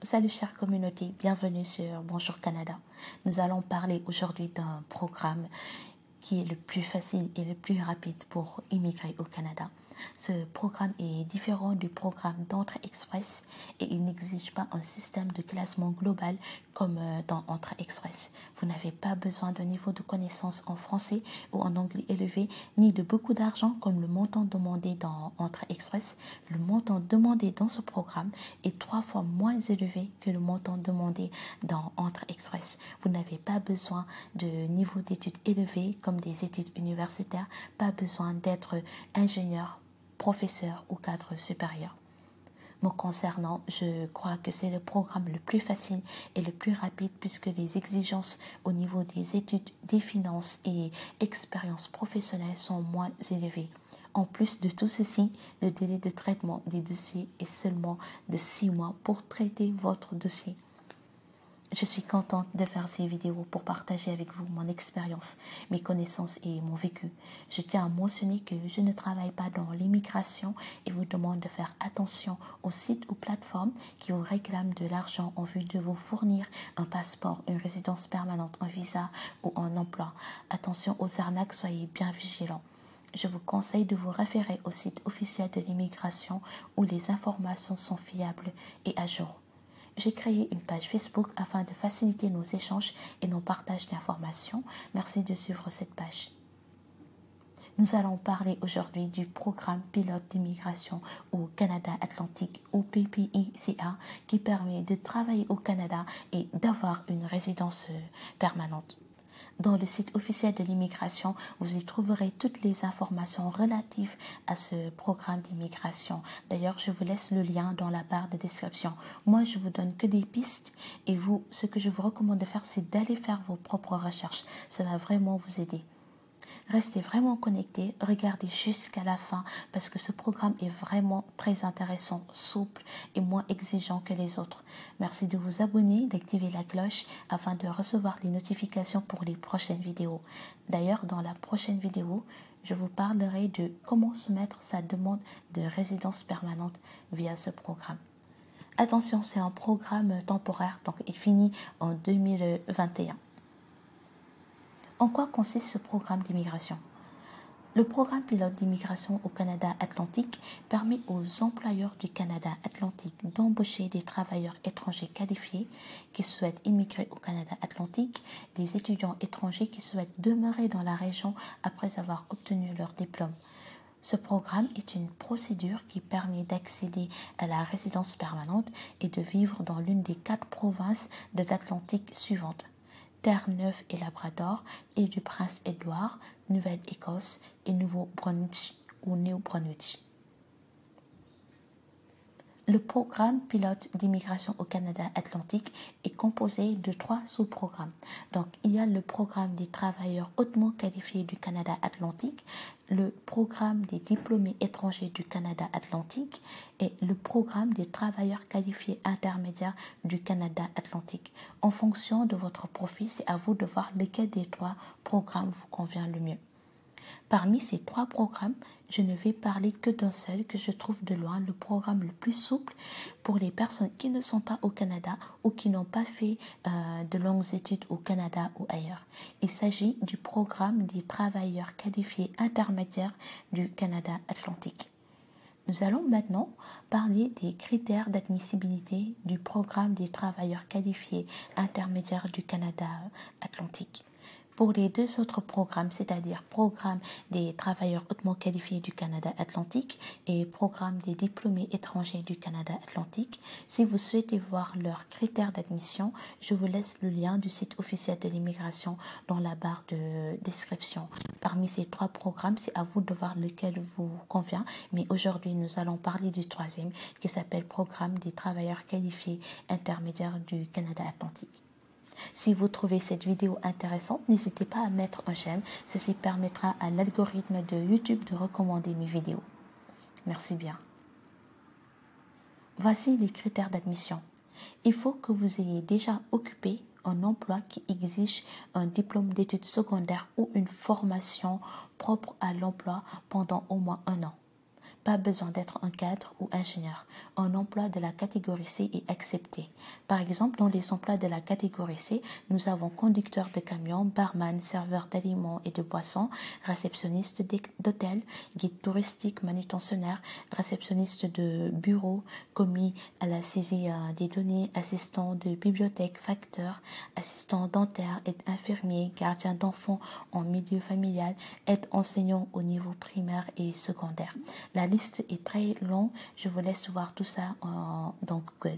Salut chère communauté, bienvenue sur Bonjour Canada. Nous allons parler aujourd'hui d'un programme qui est le plus facile et le plus rapide pour immigrer au Canada. Ce programme est différent du programme d'entrée express et il n'exige pas un système de classement global comme dans entrée express. Vous n'avez pas besoin d'un niveau de connaissance en français ou en anglais élevé, ni de beaucoup d'argent comme le montant demandé dans entrée express. Le montant demandé dans ce programme est 3 fois moins élevé que le montant demandé dans entrée express. Vous n'avez pas besoin de niveau d'études élevé comme des études universitaires, pas besoin d'être ingénieur, professeur ou cadre supérieur. Me concernant, je crois que c'est le programme le plus facile et le plus rapide puisque les exigences au niveau des études, des finances et expériences professionnelles sont moins élevées. En plus de tout ceci, le délai de traitement des dossiers est seulement de 6 mois pour traiter votre dossier. Je suis contente de faire ces vidéos pour partager avec vous mon expérience, mes connaissances et mon vécu. Je tiens à mentionner que je ne travaille pas dans l'immigration et vous demande de faire attention aux sites ou plateformes qui vous réclament de l'argent en vue de vous fournir un passeport, une résidence permanente, un visa ou un emploi. Attention aux arnaques, soyez bien vigilants. Je vous conseille de vous référer au site officiel de l'immigration où les informations sont fiables et à jour. J'ai créé une page Facebook afin de faciliter nos échanges et nos partages d'informations. Merci de suivre cette page. Nous allons parler aujourd'hui du programme pilote d'immigration au Canada Atlantique ou PPICA qui permet de travailler au Canada et d'avoir une résidence permanente. Dans le site officiel de l'immigration, vous y trouverez toutes les informations relatives à ce programme d'immigration. D'ailleurs, je vous laisse le lien dans la barre de description. Moi, je vous donne que des pistes et vous, ce que je vous recommande de faire, c'est d'aller faire vos propres recherches. Ça va vraiment vous aider. Restez vraiment connectés, regardez jusqu'à la fin parce que ce programme est vraiment très intéressant, souple et moins exigeant que les autres. Merci de vous abonner, d'activer la cloche afin de recevoir les notifications pour les prochaines vidéos. D'ailleurs, dans la prochaine vidéo, je vous parlerai de comment soumettre sa demande de résidence permanente via ce programme. Attention, c'est un programme temporaire, donc il finit en 2021. En quoi consiste ce programme d'immigration? Le programme pilote d'immigration au Canada Atlantique permet aux employeurs du Canada Atlantique d'embaucher des travailleurs étrangers qualifiés qui souhaitent immigrer au Canada Atlantique, des étudiants étrangers qui souhaitent demeurer dans la région après avoir obtenu leur diplôme. Ce programme est une procédure qui permet d'accéder à la résidence permanente et de vivre dans l'une des 4 provinces de l'Atlantique suivantes: Terre-Neuve et Labrador, et du Prince-Édouard, Nouvelle-Écosse et Nouveau-Brunswick ou New-Brunswick. Le programme pilote d'immigration au Canada Atlantique est composé de 3 sous-programmes. Donc, il y a le programme des travailleurs hautement qualifiés du Canada Atlantique, le programme des diplômés étrangers du Canada Atlantique et le programme des travailleurs qualifiés intermédiaires du Canada Atlantique. En fonction de votre profil, c'est à vous de voir lequel des 3 programmes vous convient le mieux. Parmi ces 3 programmes, je ne vais parler que d'un seul que je trouve de loin le programme le plus souple pour les personnes qui ne sont pas au Canada ou qui n'ont pas fait de longues études au Canada ou ailleurs. Il s'agit du programme des travailleurs qualifiés intermédiaires du Canada Atlantique. Nous allons maintenant parler des critères d'admissibilité du programme des travailleurs qualifiés intermédiaires du Canada Atlantique. Pour les 2 autres programmes, c'est-à-dire programme des travailleurs hautement qualifiés du Canada Atlantique et programme des diplômés étrangers du Canada Atlantique, si vous souhaitez voir leurs critères d'admission, je vous laisse le lien du site officiel de l'immigration dans la barre de description. Parmi ces 3 programmes, c'est à vous de voir lequel vous convient, mais aujourd'hui, nous allons parler du 3e qui s'appelle Programme des travailleurs qualifiés intermédiaires du Canada Atlantique. Si vous trouvez cette vidéo intéressante, n'hésitez pas à mettre un j'aime. Ceci permettra à l'algorithme de YouTube de recommander mes vidéos. Merci bien. Voici les critères d'admission. Il faut que vous ayez déjà occupé un emploi qui exige un diplôme d'études secondaires ou une formation propre à l'emploi pendant au moins 1 an. Pas besoin d'être un cadre ou ingénieur. Un emploi de la catégorie C est accepté. Par exemple, dans les emplois de la catégorie C, nous avons conducteur de camion, barman, serveur d'aliments et de boissons, réceptionniste d'hôtel, guide touristique, manutentionnaire, réceptionniste de bureau, commis à la saisie des données, assistant de bibliothèque, facteur, assistant dentaire, aide infirmier, gardien d'enfants en milieu familial, aide enseignant au niveau primaire et secondaire. La liste est très longue, je vous laisse voir tout ça dans Google.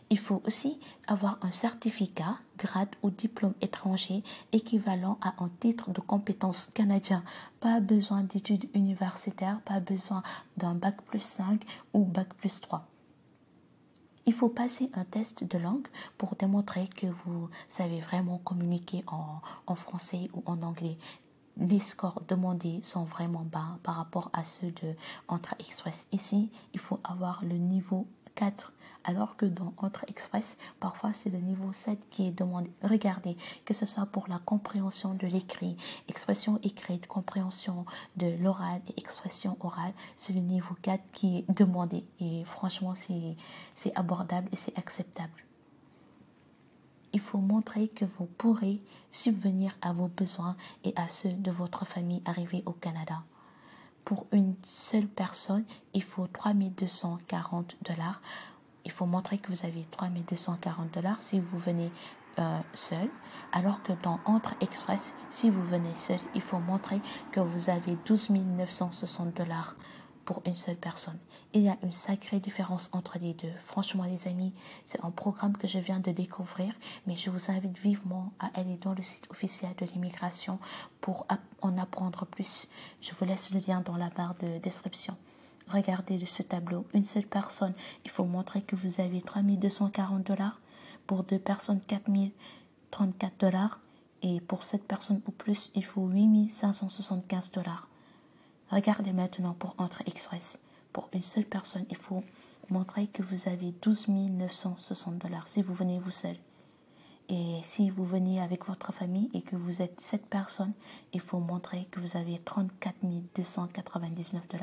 Il faut aussi avoir un certificat, grade ou diplôme étranger équivalent à un titre de compétence canadien. Pas besoin d'études universitaires, pas besoin d'un bac+5 ou bac+3. Il faut passer un test de langue pour démontrer que vous savez vraiment communiquer en français ou en anglais. Les scores demandés sont vraiment bas par rapport à ceux de Entrée Express. Ici, il faut avoir le niveau 4, alors que dans Entrée Express, parfois c'est le niveau 7 qui est demandé. Regardez, que ce soit pour la compréhension de l'écrit, expression écrite, compréhension de l'oral et expression orale, c'est le niveau 4 qui est demandé. Et franchement, c'est abordable et c'est acceptable. Il faut montrer que vous pourrez subvenir à vos besoins et à ceux de votre famille arrivée au Canada. Pour une seule personne, il faut 3240 $. Il faut montrer que vous avez 3240 $ si vous venez seul, alors que dans Entrée Express, si vous venez seul, il faut montrer que vous avez 12 960 $ pour une seule personne. Il y a une sacrée différence entre les deux. Franchement, les amis, c'est un programme que je viens de découvrir, mais je vous invite vivement à aller dans le site officiel de l'immigration pour en apprendre plus. Je vous laisse le lien dans la barre de description. Regardez ce tableau. Une seule personne, il faut montrer que vous avez 3240 $. Pour deux personnes, 4034 $. Et pour 7 personnes ou plus, il faut 8575 $. Regardez maintenant pour Entrée Express. Pour une seule personne, il faut montrer que vous avez 12 960 $ si vous venez vous seul. Et si vous venez avec votre famille et que vous êtes 7 personnes, il faut montrer que vous avez 34 299 $.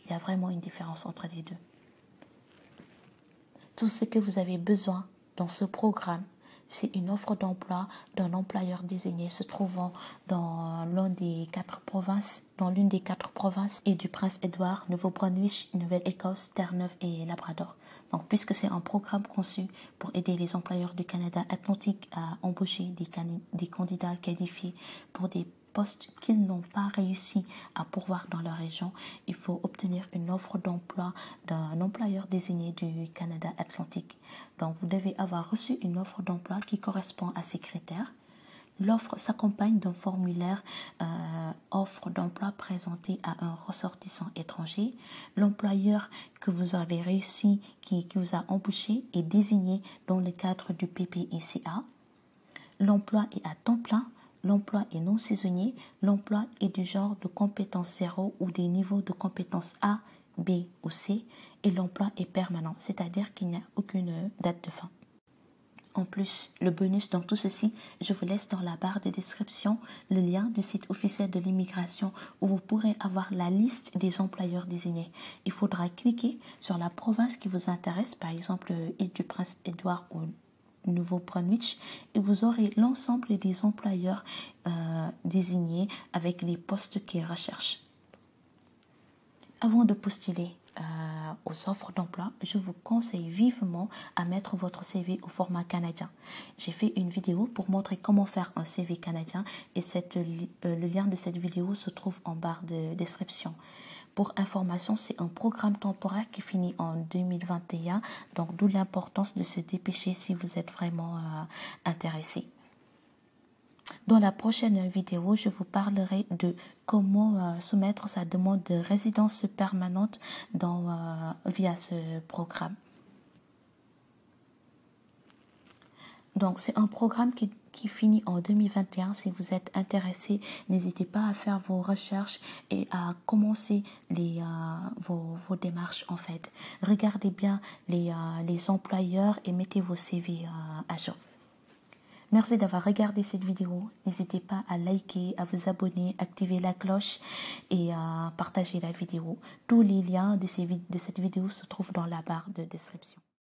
Il y a vraiment une différence entre les deux. Tout ce que vous avez besoin dans ce programme, c'est une offre d'emploi d'un employeur désigné se trouvant dans l'une des 4 provinces et du Prince-Édouard, Nouveau-Brunswick, Nouvelle-Écosse, Terre-Neuve et Labrador. Donc, puisque c'est un programme conçu pour aider les employeurs du Canada Atlantique à embaucher des candidats qualifiés pour des postes qu'ils n'ont pas réussi à pourvoir dans leur région, il faut obtenir une offre d'emploi d'un employeur désigné du Canada Atlantique. Donc, vous devez avoir reçu une offre d'emploi qui correspond à ces critères. L'offre s'accompagne d'un formulaire offre d'emploi présenté à un ressortissant étranger. L'employeur que vous avez réussi, qui vous a embauché, est désigné dans le cadre du PPECA. L'emploi est à temps plein. L'emploi est non saisonnier. L'emploi est du genre de compétence 0 ou des niveaux de compétence A, B ou C. Et l'emploi est permanent, c'est-à-dire qu'il n'y a aucune date de fin. En plus, le bonus dans tout ceci, je vous laisse dans la barre de description le lien du site officiel de l'immigration où vous pourrez avoir la liste des employeurs désignés. Il faudra cliquer sur la province qui vous intéresse, par exemple l'île du Prince-Édouard ou Nouveau-Brunswick, et vous aurez l'ensemble des employeurs désignés avec les postes qu'ils recherchent. Avant de postuler aux offres d'emploi, je vous conseille vivement à mettre votre CV au format canadien. J'ai fait une vidéo pour montrer comment faire un CV canadien et le lien de cette vidéo se trouve en barre de description. Pour information, c'est un programme temporaire qui finit en 2021, donc d'où l'importance de se dépêcher si vous êtes vraiment intéressé. Dans la prochaine vidéo, je vous parlerai de comment soumettre sa demande de résidence permanente via ce programme. Donc, c'est un programme qui finit en 2021. Si vous êtes intéressé, n'hésitez pas à faire vos recherches et à commencer vos démarches en fait. Regardez bien les employeurs et mettez vos CV à jour. Merci d'avoir regardé cette vidéo. N'hésitez pas à liker, à vous abonner, activer la cloche et à partager la vidéo. Tous les liens de cette vidéo se trouvent dans la barre de description.